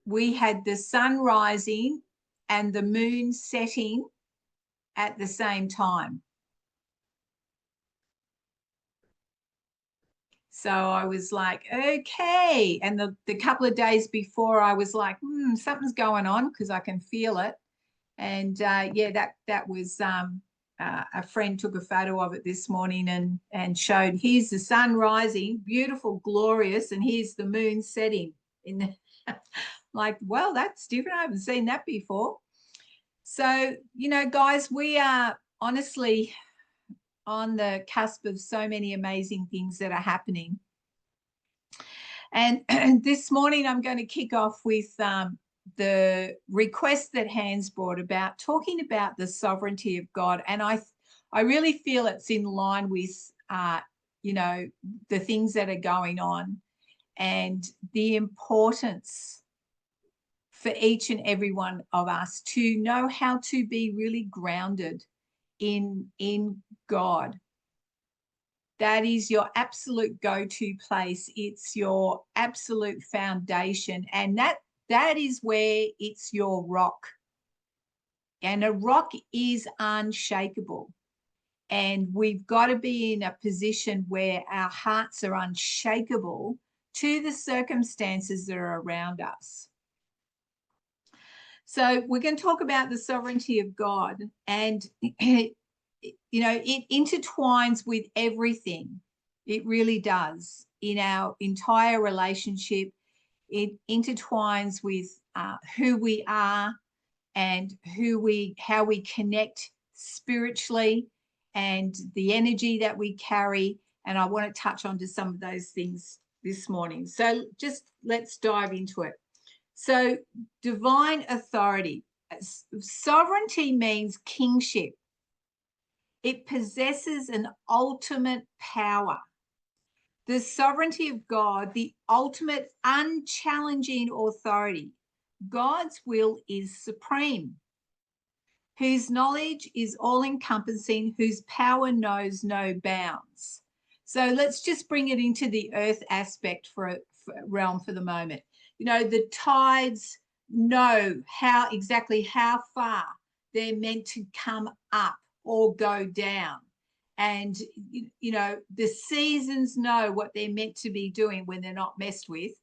we had the sun rising and the moon setting at the same time. So I was like, okay. And the couple of days before, I was like, something's going on because I can feel it. And yeah, that was a friend took a photo of it this morning and showed, here's the sun rising, beautiful, glorious, and here's the moon setting. In the like, well, that's different. I haven't seen that before. So, guys, we are honestly on the cusp of so many amazing things that are happening. And this morning, I'm going to kick off with the request that Hans brought about talking about the sovereignty of God. And I really feel it's in line with, the things that are going on and the importance for each and every one of us to know how to be really grounded in God. That is your absolute go-to place. It's your absolute foundation. And that is where it's your rock. And a rock is unshakable. And we've got to be in a position where our hearts are unshakable to the circumstances that are around us. So we're going to talk about the sovereignty of God, and it intertwines with everything. It really does. In our entire relationship, it intertwines with who we are and how we connect spiritually and the energy that we carry. And I want to touch on to some of those things this morning. So just let's dive into it. So divine authority. Sovereignty means kingship. It possesses an ultimate power. The sovereignty of God, the ultimate unchallenging authority. God's will is supreme, whose knowledge is all-encompassing, whose power knows no bounds. So let's just bring it into the earth aspect for realm for the moment. The tides know exactly how far they're meant to come up or go down. And, the seasons know what they're meant to be doing when they're not messed with.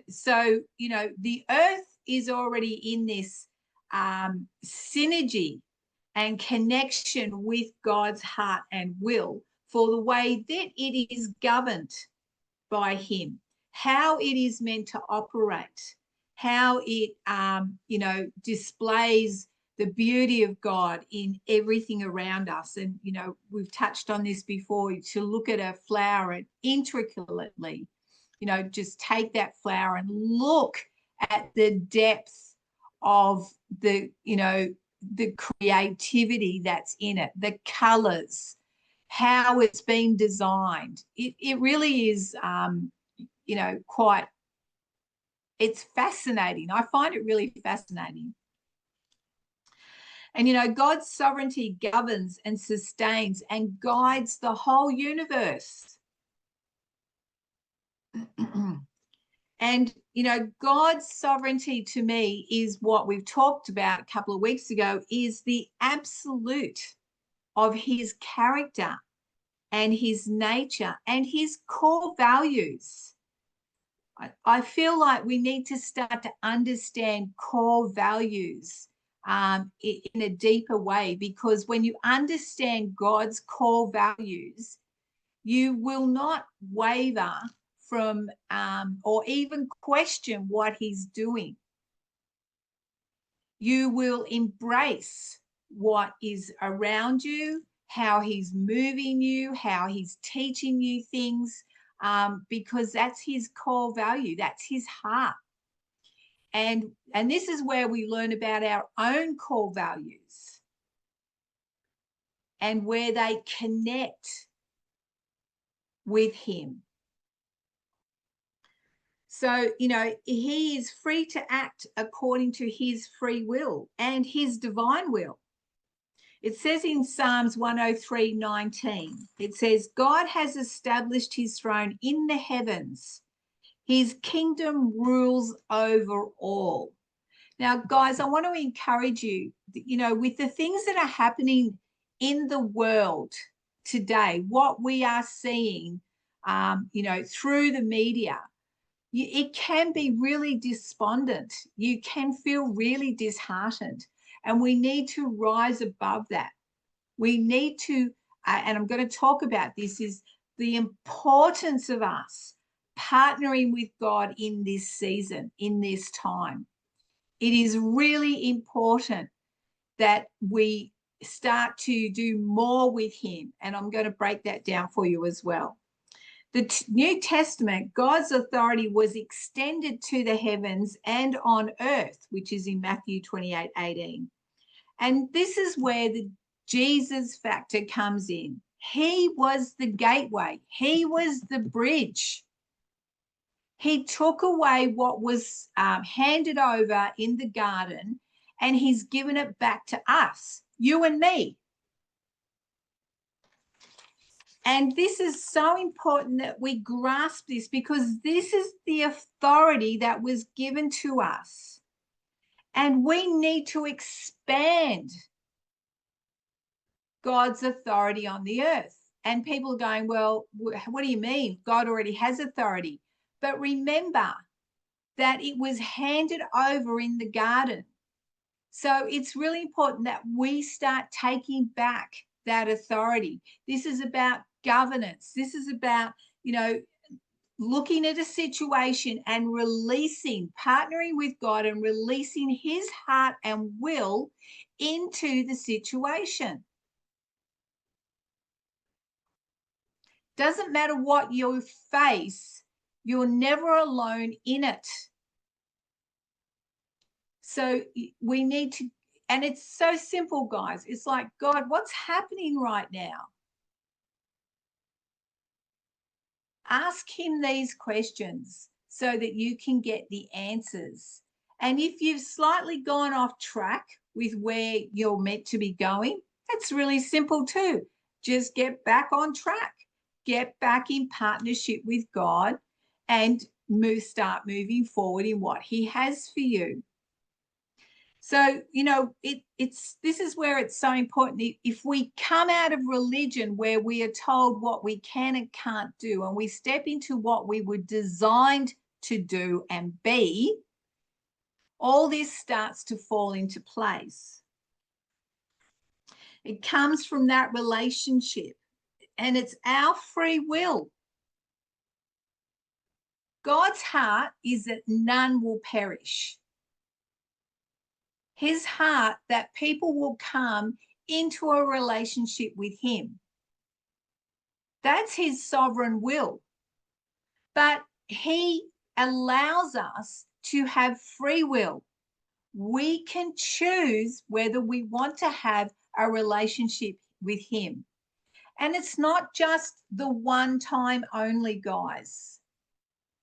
So, the earth is already in this synergy and connection with God's heart and will for the way that it is governed by him, how it is meant to operate, how it, displays the beauty of God in everything around us. And, we've touched on this before, to look at a flower and intricately, just take that flower and look at the depth of the creativity that's in it, the colors, how it's been designed. It really is, it's fascinating. I find it really fascinating. And, God's sovereignty governs and sustains and guides the whole universe. And, God's sovereignty to me is what we've talked about a couple of weeks ago, is the absolute of his character and his nature and his core values. I feel like we need to start to understand core values in a deeper way, because when you understand God's core values, you will not waver from or even question what he's doing. You will embrace what is around you, how he's moving you, how he's teaching you things, because that's his core value, that's his heart. And this is where we learn about our own core values and where they connect with him. So, he is free to act according to his free will and his divine will. It says in Psalms 103:19, it says, God has established his throne in the heavens. His kingdom rules over all. Now, guys, I want to encourage you, with the things that are happening in the world today, what we are seeing, through the media, it can be really despondent. You can feel really disheartened. And we need to rise above that. We need to, and I'm going to talk about this, is the importance of us partnering with God in this season, in this time. It is really important that we start to do more with him. And I'm going to break that down for you as well. The New Testament, God's authority was extended to the heavens and on earth, which is in Matthew 28:18. And this is where the Jesus factor comes in. He was the gateway. He was the bridge. He took away what was handed over in the garden, and he's given it back to us, you and me. And this is so important that we grasp this, because this is the authority that was given to us. And we need to expand God's authority on the earth. And people are going, well, what do you mean? God already has authority. But remember that it was handed over in the garden. So it's really important that we start taking back that authority. This is about governance. This is about, looking at a situation and releasing, partnering with God and releasing his heart and will into the situation. Doesn't matter what you face, you're never alone in it. So we need to, and it's so simple, guys. It's like, God, what's happening right now? Ask him these questions so that you can get the answers. And if you've slightly gone off track with where you're meant to be going, that's really simple too. Just get back on track. Get back in partnership with God and start moving forward in what he has for you. So, this is where it's so important. If we come out of religion where we are told what we can and can't do, and we step into what we were designed to do and be, all this starts to fall into place. It comes from that relationship, and it's our free will. God's heart is that none will perish. His heart that people will come into a relationship with him. That's his sovereign will. But he allows us to have free will. We can choose whether we want to have a relationship with him. And it's not just the one time only, guys.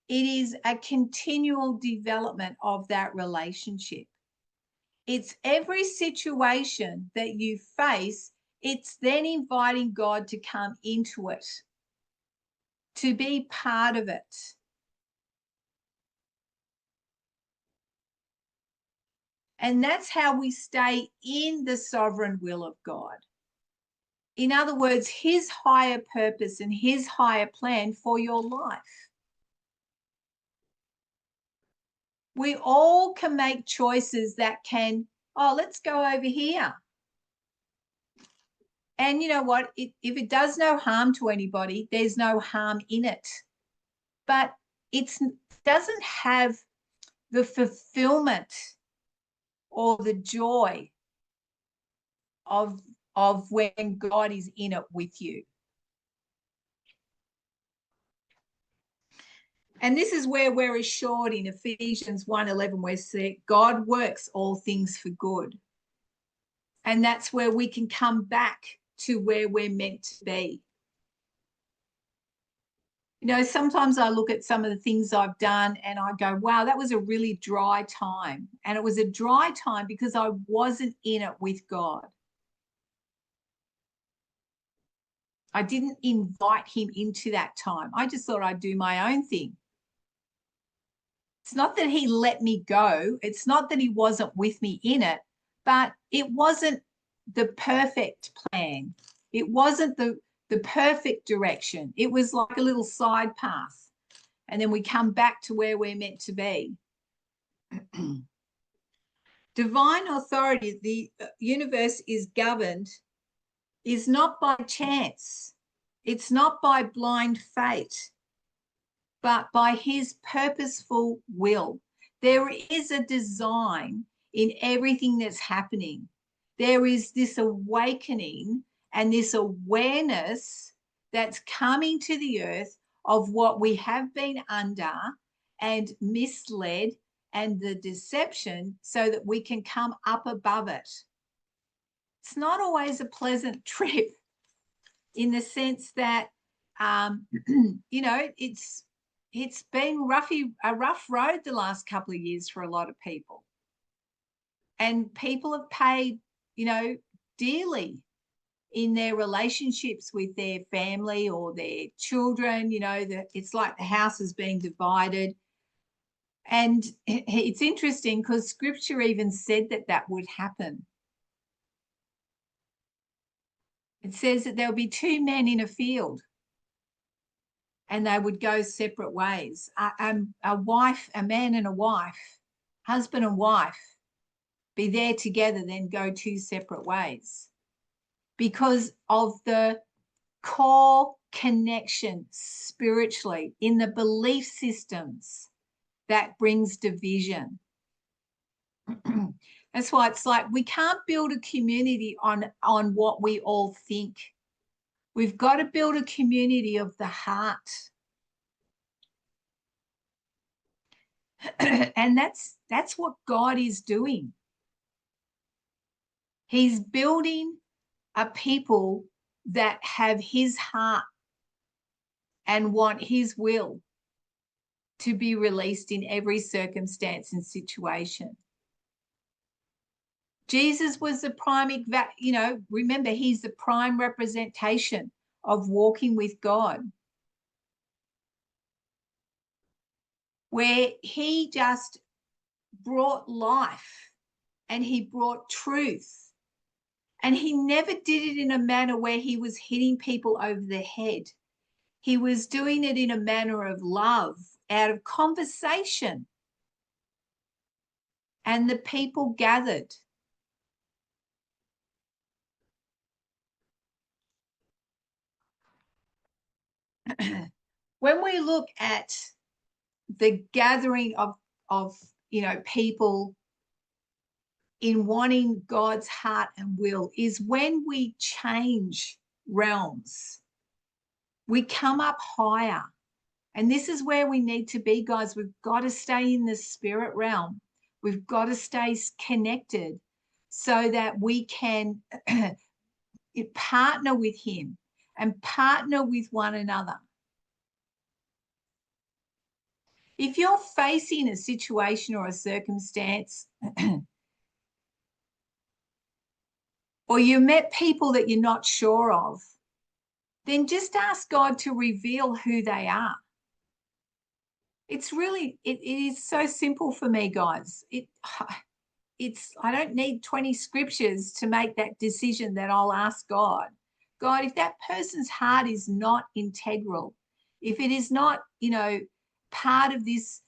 It is a continual development of that relationship. It's every situation that you face, it's then inviting God to come into it, to be part of it. And that's how we stay in the sovereign will of God. In other words, his higher purpose and his higher plan for your life. We all can make choices that can, let's go over here. And you know what? If it does no harm to anybody, there's no harm in it. But it doesn't have the fulfillment or the joy of when God is in it with you. And this is where we're assured in Ephesians 1:11, where it says, God works all things for good. And that's where we can come back to where we're meant to be. Sometimes I look at some of the things I've done and I go, wow, that was a really dry time. And it was a dry time because I wasn't in it with God. I didn't invite him into that time. I just thought I'd do my own thing. It's not that he let me go. It's not that he wasn't with me in it, but it wasn't the perfect plan. It wasn't the perfect direction. It was like a little side path. And then we come back to where we're meant to be. Divine authority, the universe is governed, is not by chance. It's not by blind fate, but by his purposeful will. There is a design in everything that's happening. There is this awakening and this awareness that's coming to the earth of what we have been under and misled and the deception, so that we can come up above it. It's not always a pleasant trip, in the sense that, you know, it's been a rough road the last couple of years for a lot of people. And people have paid, you know, dearly in their relationships with their family or their children. You know, it's like the house is being divided. And it's interesting because scripture even said that that would happen. It says that there'll be two men in a field and they would go separate ways. A wife, a man and a wife, husband and wife, be there together, then go two separate ways, because of the core connection spiritually in the belief systems that brings division. That's why it's like we can't build a community on what we all think. We've got to build a community of the heart. And that's what God is doing. He's building a people that have his heart and want his will to be released in every circumstance and situation. Jesus was the prime, you know, remember, he's the prime representation of walking with God, where he just brought life and he brought truth. And he never did it in a manner where he was hitting people over the head. He was doing it in a manner of love, out of conversation. And the people gathered. When we look at the gathering of you know, people in wanting God's heart and will, is when we change realms. We come up higher. And this is where we need to be, guys. We've got to stay in the spirit realm. We've got to stay connected so that we can partner with him and partner with one another. If you're facing a situation or a circumstance, or you met people that you're not sure of, then just ask God to reveal who they are. It's really, it is so simple for me, guys. I don't need 20 scriptures to make that decision that I'll ask God. God, if that person's heart is not integral, if it is not, you know, part of this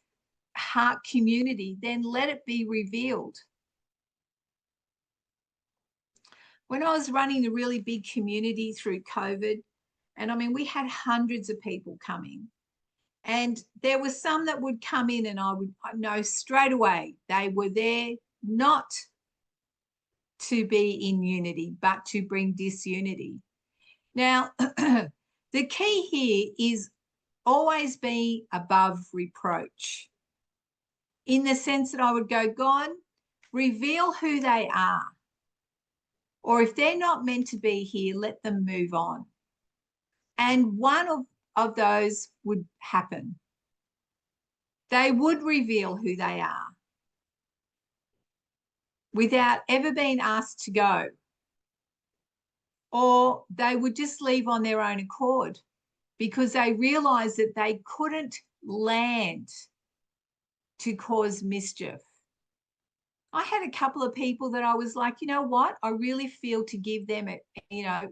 heart community, then let it be revealed. When I was running a really big community through COVID, and I mean, we had hundreds of people coming, and there were some that would come in and I would know straight away they were there not to be in unity, but to bring disunity. Now, the key here is always be above reproach, in the sense that I would go, God, reveal who they are. Or if they're not meant to be here, let them move on. And one of those would happen. They would reveal who they are without ever being asked to go. Or they would just leave on their own accord because they realized that they couldn't land to cause mischief. I had a couple of people that I was like, you know what? I really feel to give them,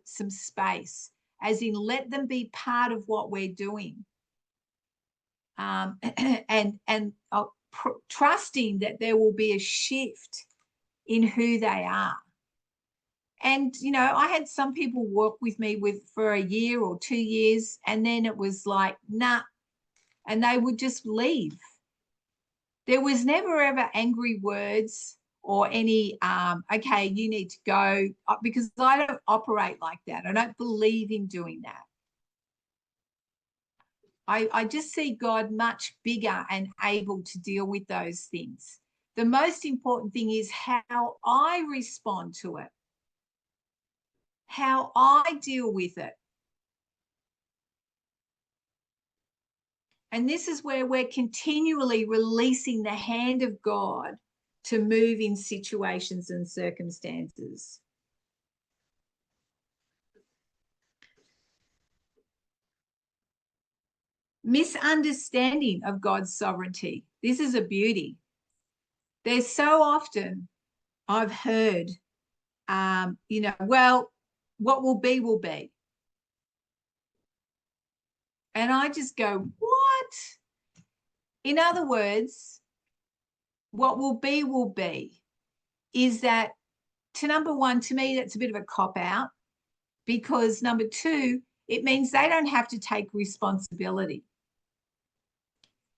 some space, as in let them be part of what we're doing. And trusting that there will be a shift in who they are. And, I had some people work with me for a year or 2 years, and then it was like, nah, and they would just leave. There was never ever angry words or any, okay, you need to go, because I don't operate like that. I don't believe in doing that. I just see God much bigger and able to deal with those things. The most important thing is how I respond to it, how I deal with it. And this is where we're continually releasing the hand of God to move in situations and circumstances. Misunderstanding of God's sovereignty. This is a beauty. There's so often I've heard, well, what will be, will be. And I just go, what? In other words, what will be is that, number one, to me, that's a bit of a cop out, because number two, it means they don't have to take responsibility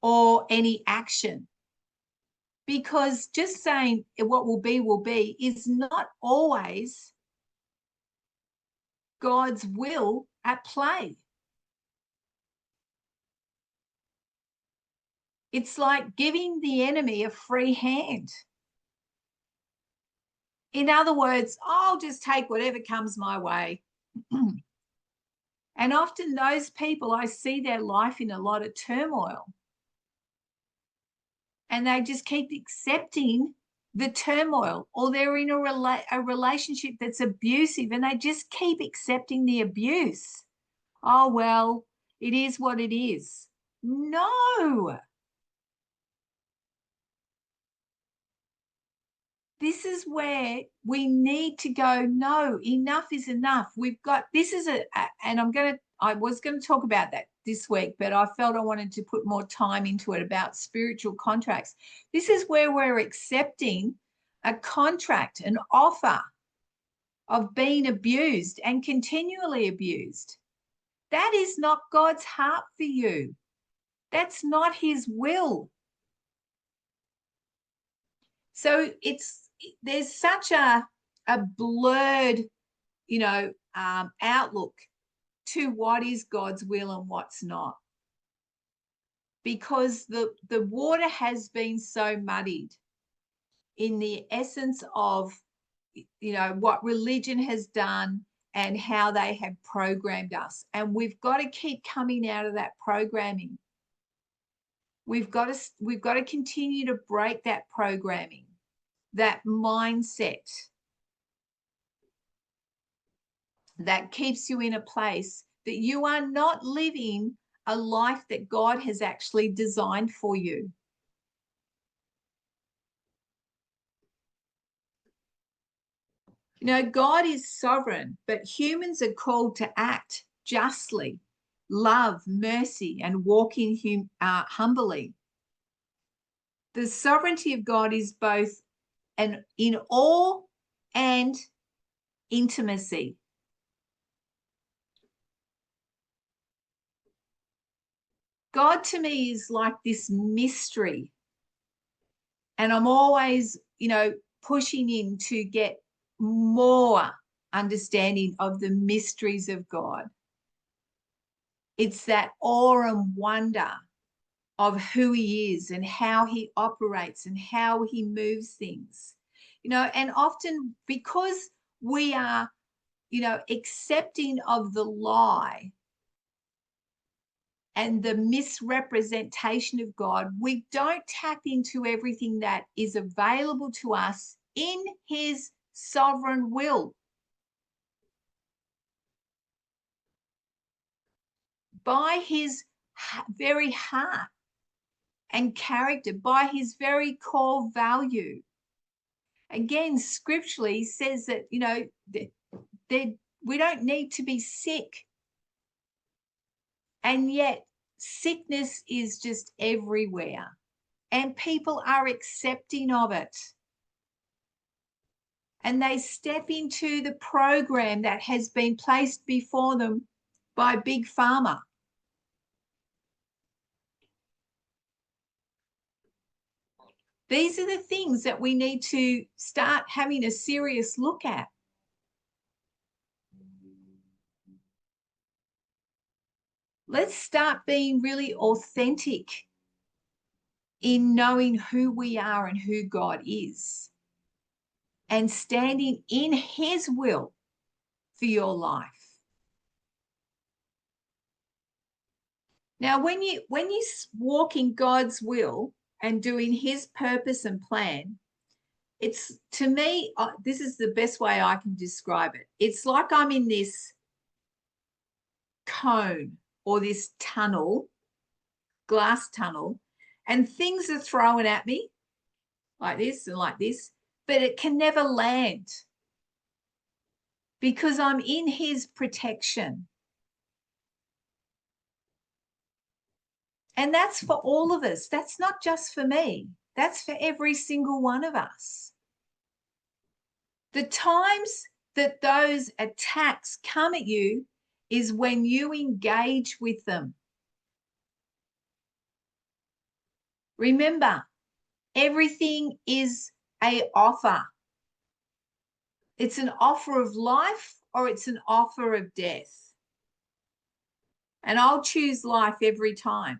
or any action. Because just saying what will be is not always God's will at play. It's like giving the enemy a free hand. In other words, I'll just take whatever comes my way. And often those people, I see their life in a lot of turmoil. And they just keep accepting the turmoil, or they're in a relationship that's abusive and they just keep accepting the abuse. Oh, well, it is what it is. No. This is where we need to go, no, enough is enough. We've got, this is and I was going to talk about that this week, but I felt I wanted to put more time into it about spiritual contracts. This is where we're accepting a contract, an offer of being abused and continually abused. That is not God's heart for you. That's not his will. So there's such a blurred, outlook to what is God's will and what's not, because the water has been so muddied in the essence of, what religion has done and how they have programmed us. And we've got to keep coming out of that programming. We've got to continue to break that programming, that mindset that keeps you in a place that you are not living a life that God has actually designed for you. God is sovereign, but humans are called to act justly, love, mercy, and walk in humbly. The sovereignty of God is both in awe and intimacy. God to me is like this mystery. And I'm always, pushing in to get more understanding of the mysteries of God. It's that awe and wonder of who he is and how he operates and how he moves things. And often because we are, accepting of the lie and the misrepresentation of God, we don't tap into everything that is available to us in his sovereign will. By his very heart. and character, by his very core value. Again, scripturally says that, you know, we don't need to be sick. And yet sickness is just everywhere, and people are accepting of it. And they step into the program that has been placed before them by Big Pharma. These are the things that we need to start having a serious look at. Let's start being really authentic in knowing who we are and who God is, and standing in his will for your life. Now, when you walk in God's will and doing his purpose and plan, it's, to me, this is the best way I can describe it. It's like I'm in this cone or this tunnel, glass tunnel, and things are thrown at me like this and like this, but it can never land because I'm in his protection. And that's for all of us. That's not just for me. That's for every single one of us. The times that those attacks come at you is when you engage with them. Remember, everything is an offer. It's an offer of life or it's an offer of death. And I'll choose life every time.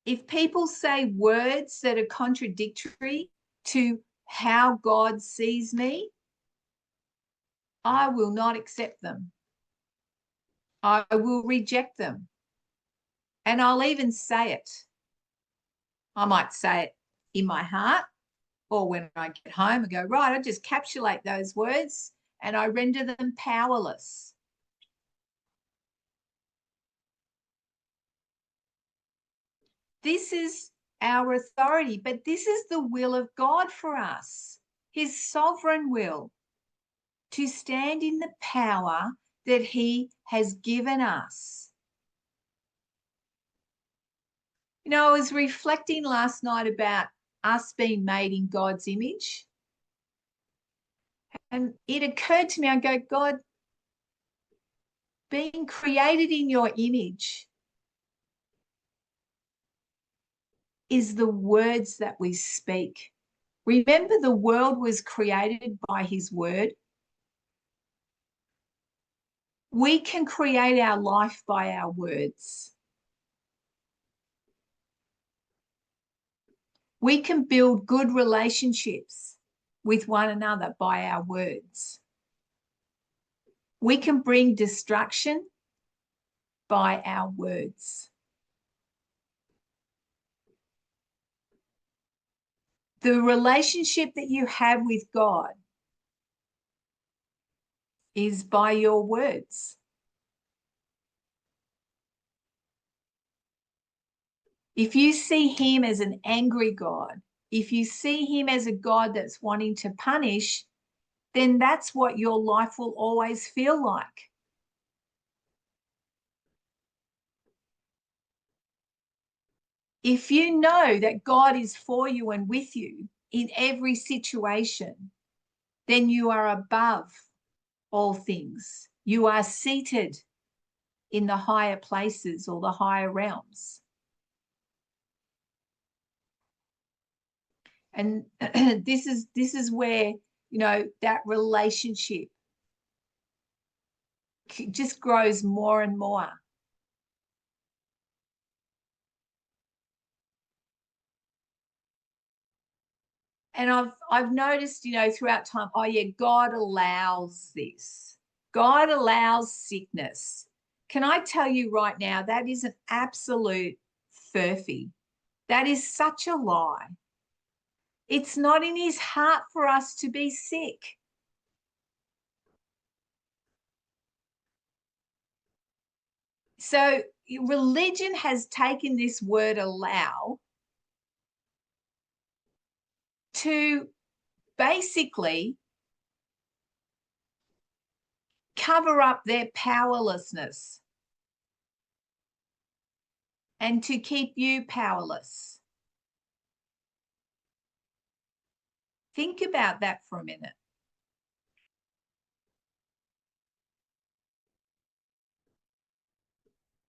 If people say words that are contradictory to how God sees me, I will not accept them. I will reject them. And I'll even say it. I might say it in my heart, or when I get home, I go, right, I just capsulate those words and I render them powerless. This is our authority, but this is the will of God for us, his sovereign will, to stand in the power that he has given us. You know, I was reflecting last night about us being made in God's image. And it occurred to me, I go, God, being created in your image is the words that we speak. Remember, the world was created by his word. We can create our life by our words. We can build good relationships with one another by our words. We can bring destruction by our words. The relationship that you have with God is by your words. If you see him as an angry God, if you see him as a God that's wanting to punish, then that's what your life will always feel like. If you know that God is for you and with you in every situation, then you are above all things. You are seated in the higher places or the higher realms. And this is where, you know, that relationship just grows more and more. And I've noticed, you know, throughout time, oh yeah, God allows this. God allows sickness. Can I tell you right now, that is an absolute furphy. That is such a lie. It's not in his heart for us to be sick. So, religion has taken this word allow to basically cover up their powerlessness and to keep you powerless. Think about that for a minute.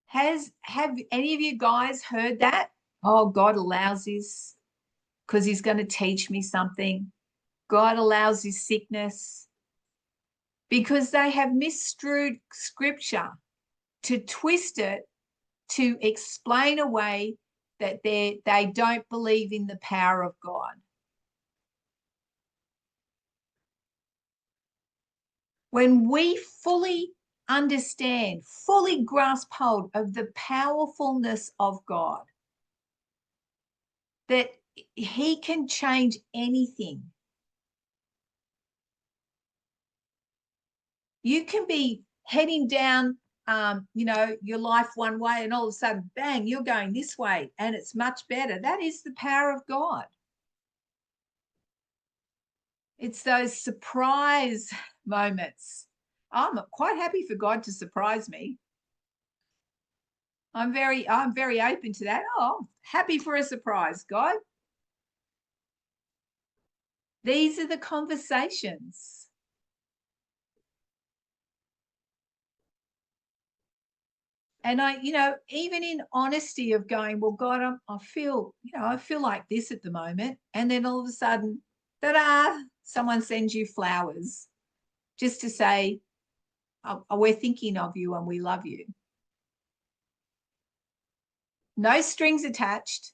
Have any of you guys heard that? Oh, God allows this because he's going to teach me something. God allows this sickness because they have misconstrued scripture to twist it to explain away that they don't believe in the power of God. When we fully understand, fully grasp hold of the powerfulness of God, that he can change anything. You can be heading down, your life one way, and all of a sudden, bang, you're going this way, and it's much better. That is the power of God. It's those surprise moments. I'm quite happy for God to surprise me. I'm very open to that. Oh, happy for a surprise, God. These are the conversations. And even in honesty of going, well, God, I feel like this at the moment. And then all of a sudden, ta-da, someone sends you flowers just to say, oh, we're thinking of you and we love you. No strings attached.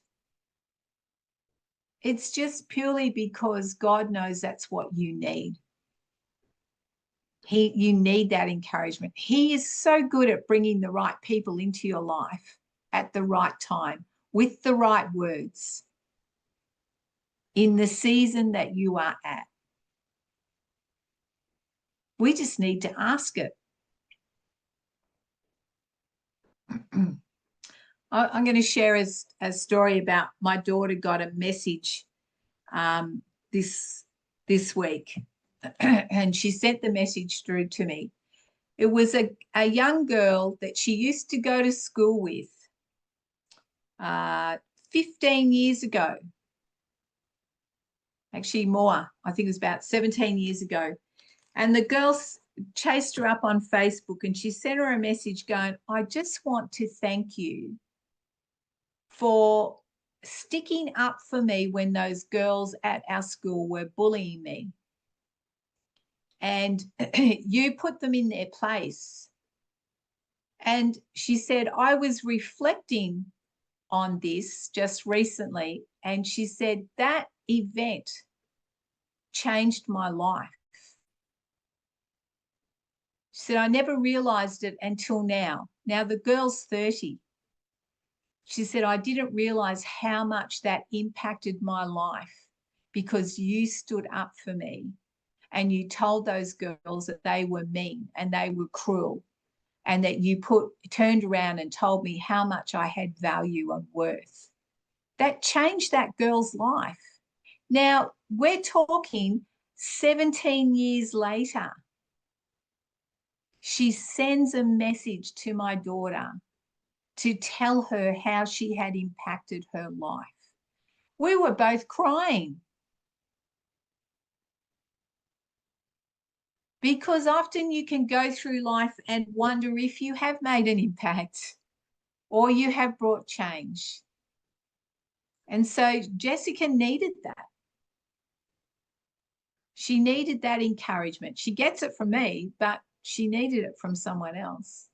It's just purely because God knows that's what you need. You need that encouragement. He is so good at bringing the right people into your life at the right time with the right words in the season that you are at. We just need to ask it. I'm going to share a story about my daughter got a message this week, and she sent the message through to me. It was a young girl that she used to go to school with 15 years ago. Actually more, I think it was about 17 years ago. And the girls chased her up on Facebook and she sent her a message going, I just want to thank you for sticking up for me when those girls at our school were bullying me. And you put them in their place. And she said, I was reflecting on this just recently. And she said, that event changed my life. She said, I never realized it until now. Now the girl's 30. She said, I didn't realize how much that impacted my life because you stood up for me and you told those girls that they were mean and they were cruel, and that you turned around and told me how much I had value and worth. That changed that girl's life. Now, we're talking 17 years later. She sends a message to my daughter to tell her how she had impacted her life. We were both crying. Because often you can go through life and wonder if you have made an impact or you have brought change. And so Jessica needed that. She needed that encouragement. She gets it from me, but she needed it from someone else.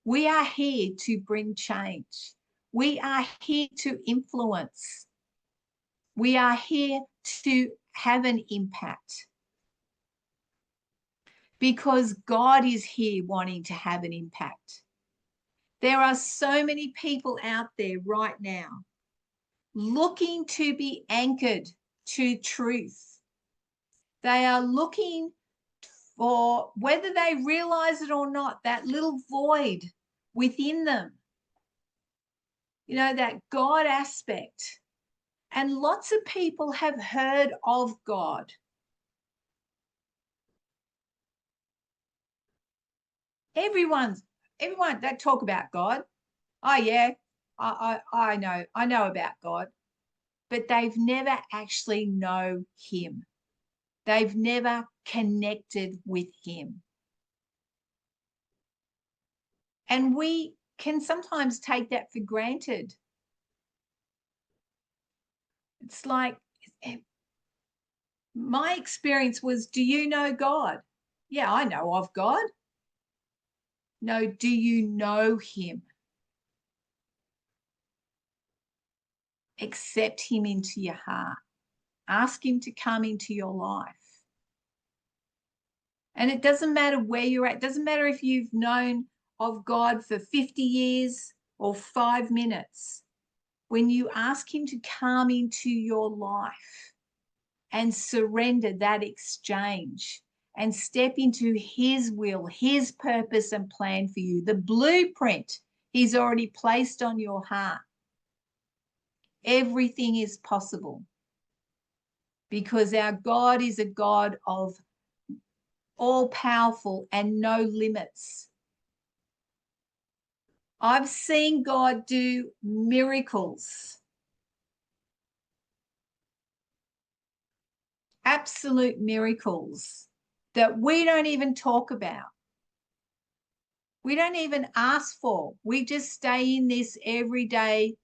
We are here to bring change. We are here to influence. We are here to have an impact. Because God is here wanting to have an impact. There are so many people out there right now looking to be anchored to truth. They are looking for, whether they realize it or not, that little void within them you know, that God aspect. And lots of people have heard of God. Everyone that talk about God. Oh yeah, I know about God, but they've never actually know him. They've never connected with him. And we can sometimes take that for granted. It's like, my experience was, do you know God? Yeah, I know of God. No, do you know him? Accept him into your heart. Ask him to come into your life. And it doesn't matter where you're at. It doesn't matter if you've known of God for 50 years or 5 minutes. When you ask him to come into your life and surrender that exchange and step into his will, his purpose and plan for you, the blueprint he's already placed on your heart, everything is possible, because our God is a God of all powerful and no limits. I've seen God do miracles, absolute miracles that we don't even talk about. We don't even ask for. We just stay in this everyday,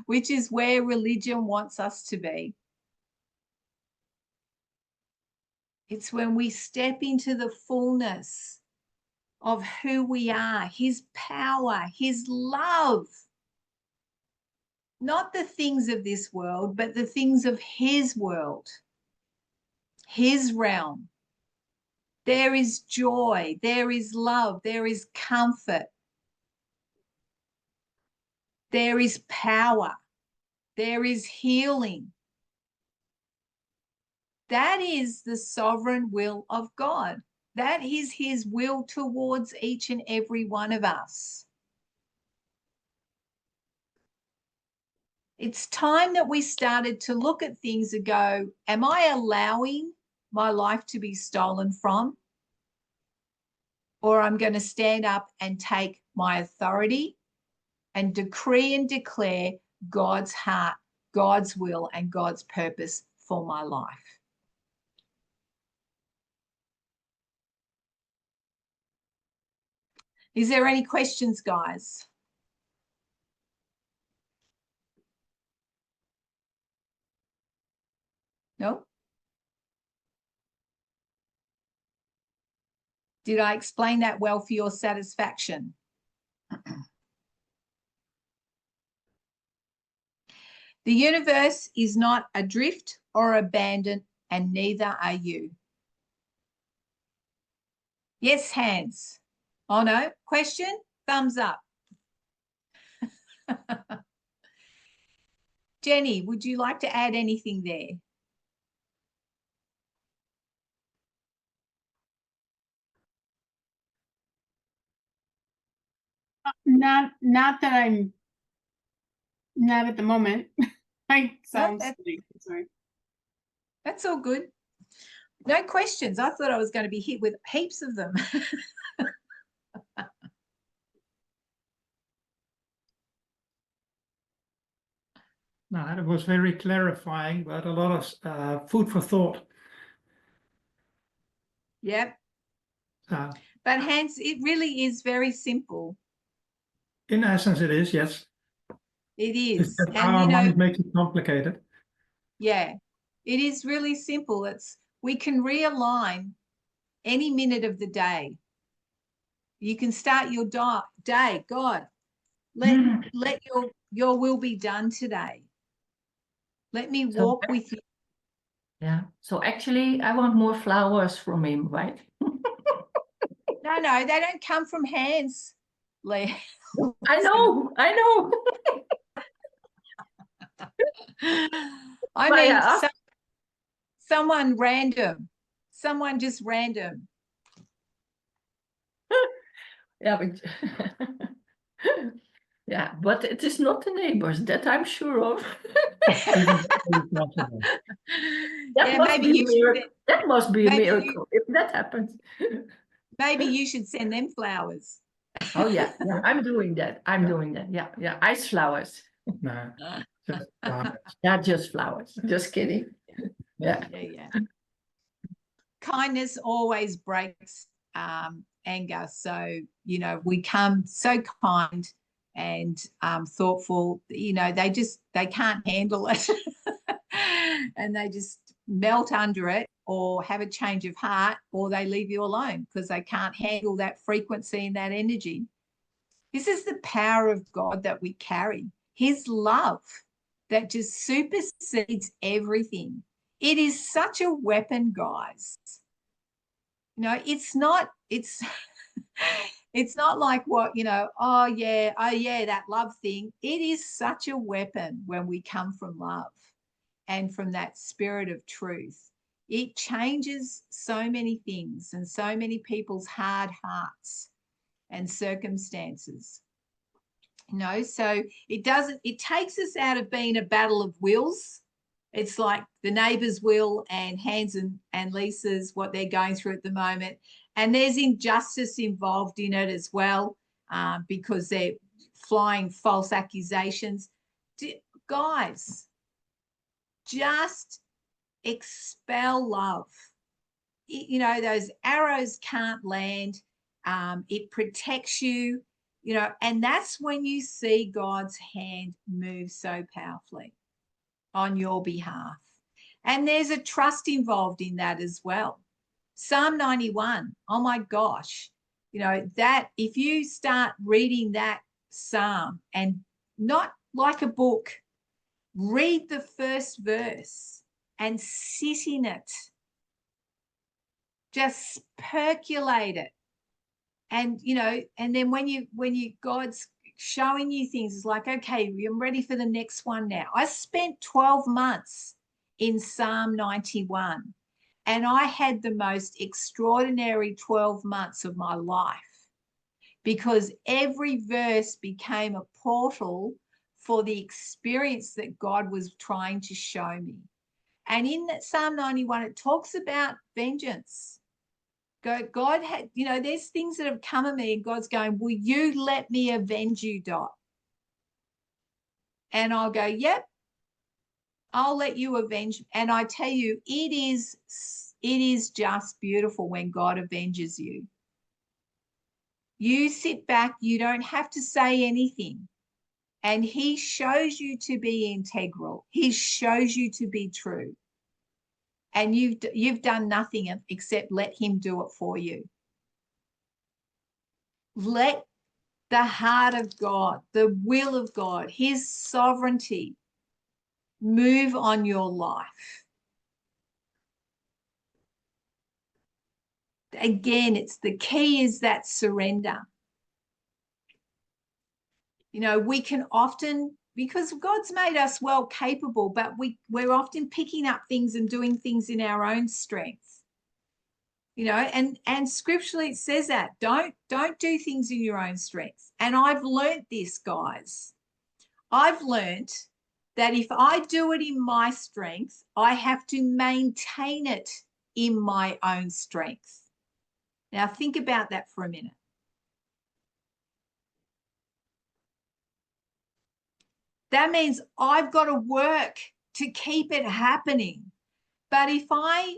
which is where religion wants us to be. It's when we step into the fullness of who we are, his power, his love. Not the things of this world, but the things of his world, his realm. There is joy, there is love, there is comfort, there is power, there is healing. That is the sovereign will of God. That is his will towards each and every one of us. It's time that we started to look at things and go, am I allowing my life to be stolen from? Or I'm going to stand up and take my authority and decree and declare God's heart, God's will, and God's purpose for my life. Is there any questions, guys? No? Did I explain that well for your satisfaction? The universe is not adrift or abandoned, and neither are you. Yes, hands. Oh no, question? Thumbs up. Jenny, would you like to add anything there? Not that I'm not at the moment. I sound No, silly. Sorry. that's all good. No questions. I thought I was going to be hit with heaps of them. No, that was very clarifying, but a lot of food for thought. Yep. But Hans, it really is very simple. In essence, it is, yes. It It's is. just And, our mind makes it complicated. yeah, it is really simple. We can realign any minute of the day. You can start your day. God, let your will be done today. Let me walk with you. Yeah. So actually, I want more flowers from him, right? No, they don't come from Hans, Lee. I know. I mean, someone random. Someone just random. Yeah, but yeah, but it is not the neighbors, that I'm sure of. Even if it's possible. That Yeah, must maybe be a you should miracle. That must be a maybe you- miracle if that happens. maybe you should send them flowers. Oh yeah, yeah, I'm doing that. I'm doing that. Yeah, yeah. Ice flowers. No, just flowers. Not just flowers. Just kidding. Yeah. Yeah. Kindness always breaks anger. So, you know, we come so kind and thoughtful, you know, they can't handle it and they just melt under it or have a change of heart, or they leave you alone because they can't handle that frequency and that energy. This is the power of God that we carry, his love that just supersedes everything. It is such a weapon, guys. You know, it's not like what, you know, oh yeah, that love thing. It is such a weapon when we come from love and from that spirit of truth. It changes so many things and so many people's hard hearts and circumstances. You know, so it takes us out of being a battle of wills. It's like the neighbor's will and Hans and Lisa's, what they're going through at the moment. And there's injustice involved in it as well, because they're flying false accusations. Guys, just expel love. You know, those arrows can't land. It protects you, you know, and that's when you see God's hand move so powerfully on your behalf. And there's a trust involved in that as well. Psalm 91, oh my gosh, you know, that if you start reading that psalm and not like a book, read the first verse and sit in it. Just percolate it. And, you know, and then when you God's showing you things, it's like, okay, I'm ready for the next one now. I spent 12 months in Psalm 91, and I had the most extraordinary 12 months of my life, because every verse became a portal for the experience that God was trying to show me. And in that Psalm 91, it talks about vengeance. God had, you know, there's things that have come at me and God's going, will you let me avenge you, Dot? And I'll go, yep, I'll let you avenge. And I tell you, it is just beautiful when God avenges you. You sit back, you don't have to say anything. And he shows you to be integral. He shows you to be true. And you've done nothing except let him do it for you. Let the heart of God, the will of God, his sovereignty move on your life. Again, it's the key is that surrender. You know, we can often, because God's made us well capable, but we're often picking up things and doing things in our own strength. You know, and scripturally it says that don't do things in your own strength. And I've learned this, guys. I've learned that if I do it in my strength, I have to maintain it in my own strength. Now think about that for a minute. That means I've got to work to keep it happening. But if I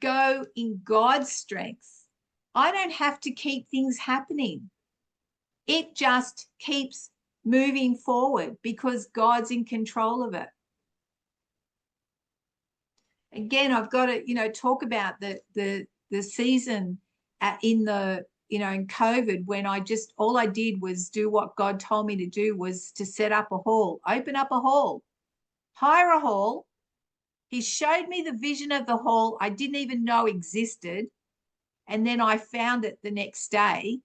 go in God's strength, I don't have to keep things happening. It just keeps moving forward because God's in control of it. Again, I've got to, you know, talk about the season in the, you know, in COVID, when all I did was do what God told me to do, was to set up a hall, open up a hall, hire a hall. He showed me the vision of the hall I didn't even know existed. And then I found it the next day.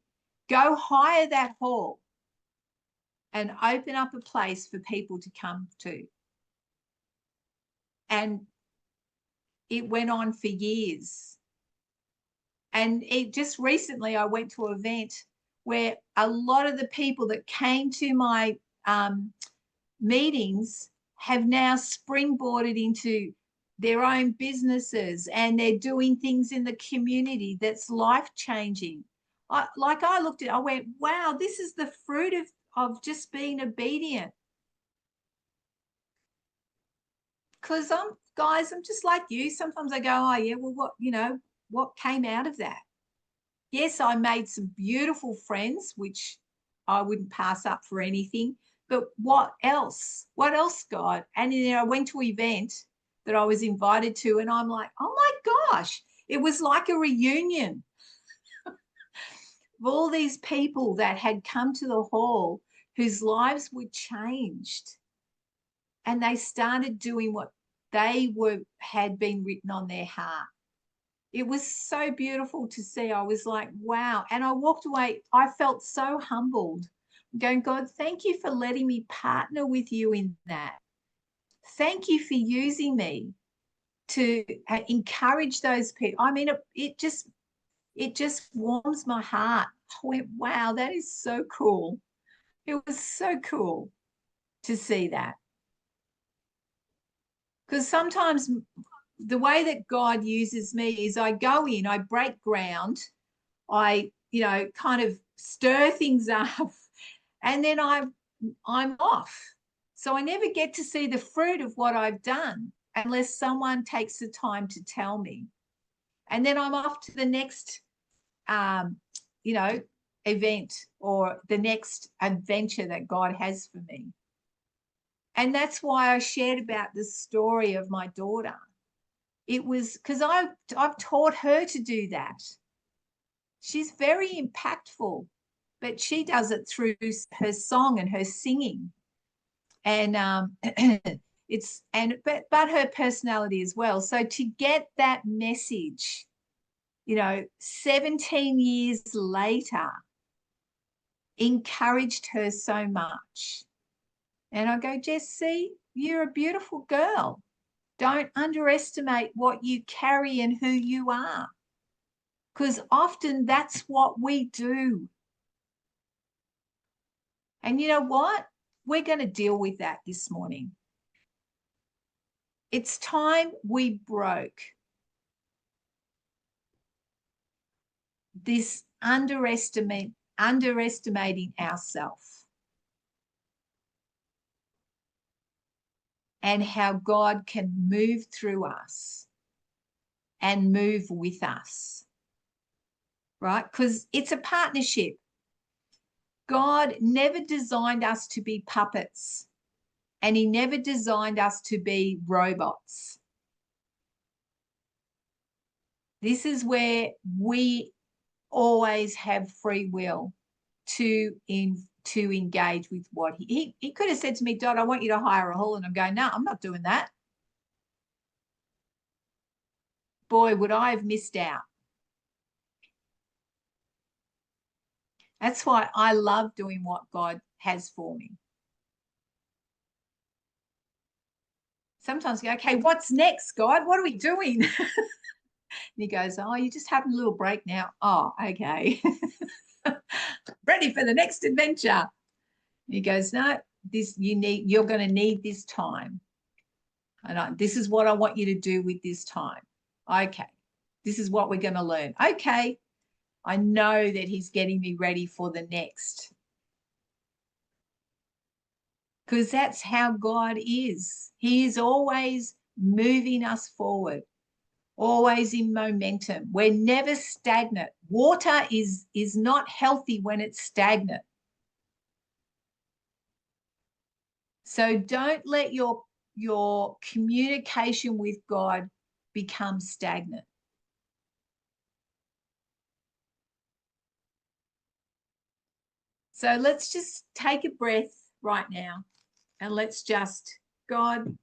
Go hire that hall and open up a place for people to come to. And it went on for years. And it just recently, I went to an event where a lot of the people that came to my meetings have now springboarded into their own businesses, and they're doing things in the community that's life-changing. I looked at it, I went, wow, this is the fruit of just being obedient. Because I'm just like you. Sometimes I go, oh yeah, well, what came out of that? Yes, I made some beautiful friends, which I wouldn't pass up for anything. But what else? What else, God? And then I went to an event that I was invited to, and I'm like, oh my gosh, it was like a reunion of all these people that had come to the hall whose lives were changed. And they started doing what had been written on their heart. It was so beautiful to see. I was like, wow. And I walked away. I felt so humbled, going, God, thank you for letting me partner with you in that. Thank you for using me to encourage those people. I mean, it just warms my heart. I went, wow, that is so cool. It was so cool to see that. Because sometimes the way that God uses me is I go in, I break ground, I, kind of stir things up, and then I'm off. So I never get to see the fruit of what I've done unless someone takes the time to tell me. And then I'm off to the next, event or the next adventure that God has for me. And that's why I shared about the story of my daughter. It was because I've taught her to do that. She's very impactful, but she does it through her song and her singing. And but her personality as well. So to get that message, 17 years later, encouraged her so much. And I go, Jessie, you're a beautiful girl. Don't underestimate what you carry and who you are, because often that's what we do. And you know what? We're going to deal with that this morning. It's time we broke this underestimating ourselves and how God can move through us and move with us, right? Because it's a partnership. God never designed us to be puppets, and he never designed us to be robots. This is where we always have free will to engage with what he could have said to me, Dot, I want you to hire a hall. And I'm going, no, I'm not doing that. Boy, would I have missed out. That's why I love doing what God has for me. Sometimes I go, okay, what's next, God? What are we doing? And he goes, oh, you're just having a little break now. Oh, okay. Ready for the next adventure. And he goes, no, you're going to need this time. And this is what I want you to do with this time. Okay. This is what we're going to learn. Okay. I know that he's getting me ready for the next. Because that's how God is. He is always moving us forward, always in momentum. We're never stagnant. Water is not healthy when it's stagnant. So don't let your communication with God become stagnant. So let's just take a breath right now, and let's just, God,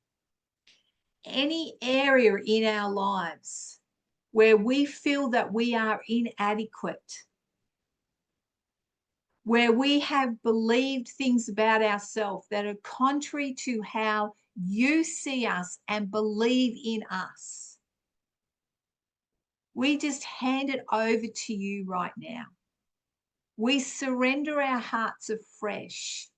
any area in our lives where we feel that we are inadequate, where we have believed things about ourselves that are contrary to how you see us and believe in us, we just hand it over to you right now. we surrender our hearts afresh.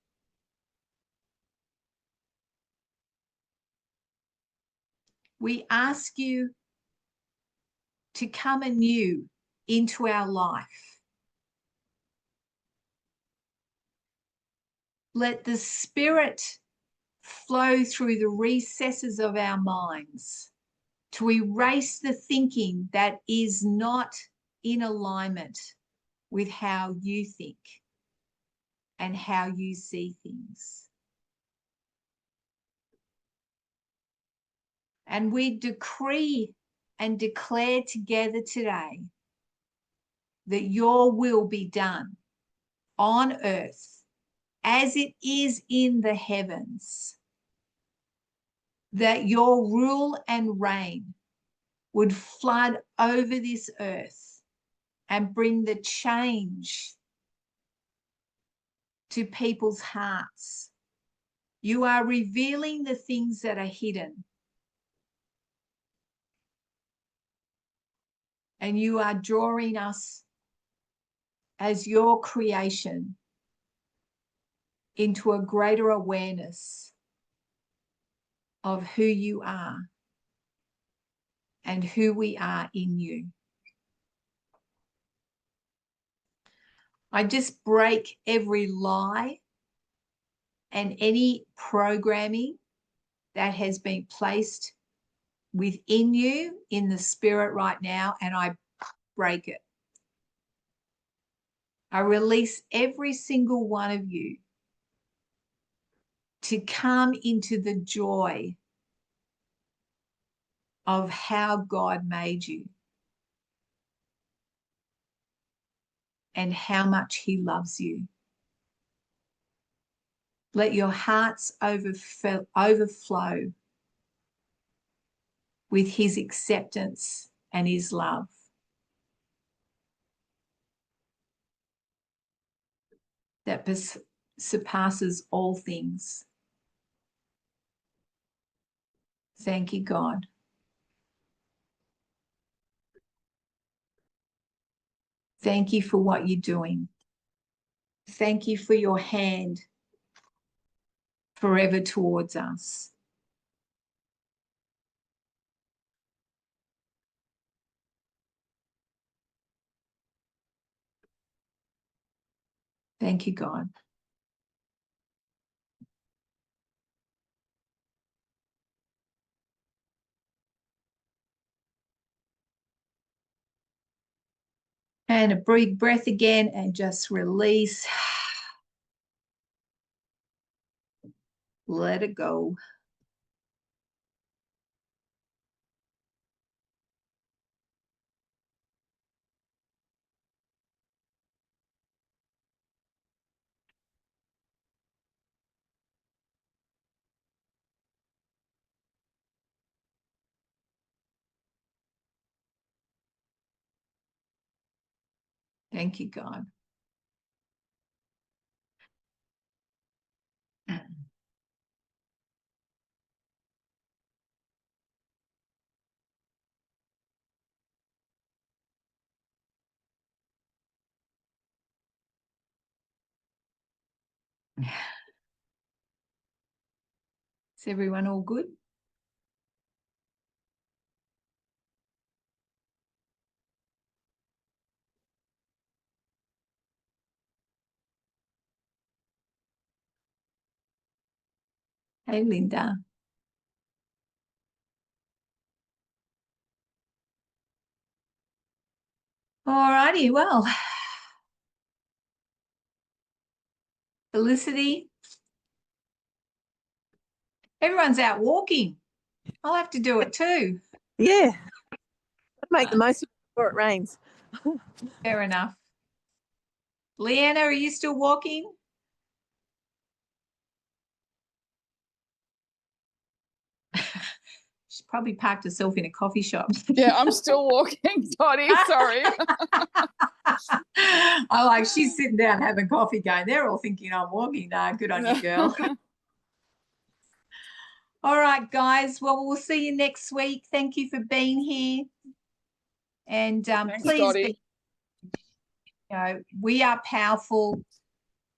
We ask you to come anew into our life. Let the Spirit flow through the recesses of our minds to erase the thinking that is not in alignment with how you think and how you see things. And we decree and declare together today that your will be done on earth as it is in the heavens, that your rule and reign would flood over this earth and bring the change to people's hearts. You are revealing the things that are hidden. And you are drawing us as your creation into a greater awareness of who you are and who we are in you. I just break every lie and any programming that has been placed within you in the spirit right now, and I break it. I release every single one of you to come into the joy of how God made you and how much he loves you. Let your hearts overflow with his acceptance and his love. That surpasses all things. Thank you, God. Thank you for what you're doing. Thank you for your hand forever towards us. Thank you, God. And a big breath again and just release. Let it go. Thank you, God. Is everyone all good? Hey, Linda. All righty, well, Felicity, everyone's out walking. I'll have to do it too. Yeah. Make the most of it before it rains. Fair enough. Leanna, are you still walking? She probably parked herself in a coffee shop. Yeah, I'm still walking, Dottie. Sorry. I like, she's sitting down having coffee going, they're all thinking I'm walking. Nah, good on you, girl. All right, guys. Well, we'll see you next week. Thank you for being here. And Thanks, please Dottie. You know, we are powerful.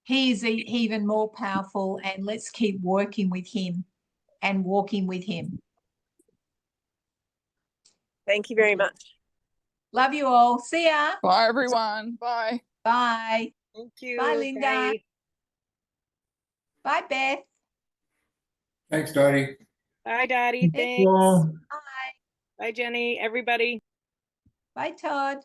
He is even more powerful, and let's keep working with him and walking with him. Thank you very much. Love you all. See ya. Bye, everyone. Bye. Bye. Thank you. Bye, Linda. Bye, Beth. Thanks, Dottie. Bye, Dottie. Thank Thanks. Well, Bye. Bye, Jenny. Everybody. Bye, Todd.